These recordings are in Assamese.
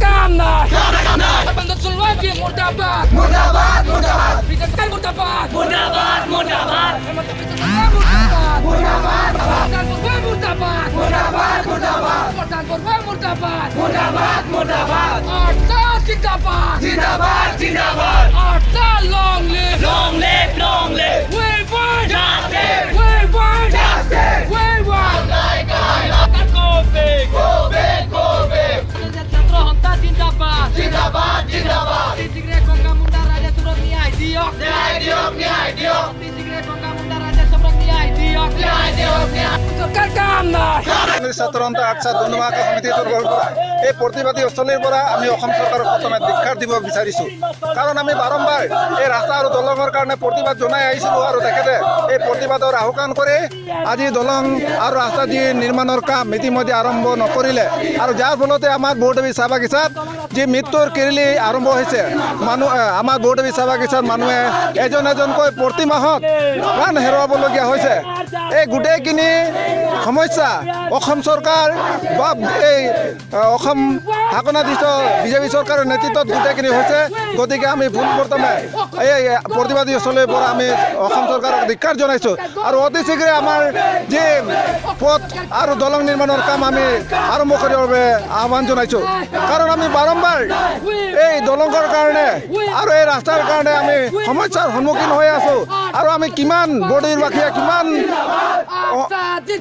কাম নাই বন্ধু চলবে কি মুর্দাবাদ মুর্দাবাদ মুর্দাবাদ বিজেপি মুর্দাবাদ মুর্দাবাদ মুর্দাবাদ মুর্দাবাদ মুর্দাবাদ মুর্দাবাদ মুর্দাবাদ মুর্দাবাদ মুর্দাবাদ মুর্দাবাদ আটটা জিন্দাবাদ জিন্দাবাদ জিন্দাবাদ আটটা long live long live we want justice we want justice we want go big go big go big ছাত্র হত্যা জিন্দাবাদ জিন্দাবাদ জিন্দাবাদ তিগ্রে গঙ্গা মুন্ডা রাজা সুরত ন্যায় দিয়ক ন্যায় দিয়ক ন্যায় দিয়ক তিগ্রে গঙ্গা মুন্ডা রাজা সুরত ন্যায় দিয়ক ন্যায় দিয়ক সরকার কাম নাই ছাত্র সন্থা আচ্ছা ধন্যবাদ সমিতিৰ তৰফৰ পৰা এই প্ৰতিবাদী স্থলীৰ পৰা আমি অসম চৰকাৰক প্ৰথমে ধিক্কাৰ দিব বিচাৰিছোঁ কাৰণ আমি বাৰম্বাৰ এই ৰাস্তা আৰু দলঙৰ কাৰণে প্ৰতিবাদ জনাই আহিছিলোঁ আৰু তেখেতে এই প্ৰতিবাদৰ আহ্বান কৰি আজি দলং আৰু ৰাস্তা যি নিৰ্মাণৰ কাম ইতিমধ্যে আৰম্ভ নকৰিলে আৰু যাৰ ফলতে আমাৰ বৰদেৱী চাহ বাগিচাত যি মৃত্যুৰ কেৰেলি আৰম্ভ হৈছে মানুহ আমাৰ বৰদেৱী চাহ বাগিচাত মানুহে এজন এজনকৈ প্ৰতি মাহত প্ৰাণ হেৰুৱাবলগীয়া হৈছে এই গোটেইখিনি সমস্যা অসম চৰকাৰ বা এই অসম শাসনাধীষ্ঠ বিজেপি চৰকাৰৰ নেতৃত্বত গোটেইখিনি হৈছে গতিকে আমি পোনপ্ৰথমে এই প্ৰতিবাদী স্থলীৰ পৰা আমি অসম চৰকাৰক ধিক্কাৰ জনাইছোঁ আৰু অতি শীঘ্ৰে আমাৰ যি পথ আৰু দলং নিৰ্মাণৰ কাম আমি আৰম্ভ কৰিবৰ বাবে আহ্বান জনাইছোঁ কাৰণ আমি বাৰম্বাৰ এই দলঙৰ কাৰণে আৰু এই ৰাস্তাৰ কাৰণে আমি সমস্যাৰ সন্মুখীন হৈ আছোঁ আৰু আমি কিমান বৰদেৱীবাসীয়ে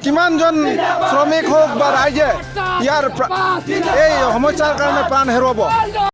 কিমানজন শ্ৰমিক হওক বা ৰাইজে ইয়াৰ এই সমস্যাৰ কাৰণে প্ৰাণ হেৰুৱাব।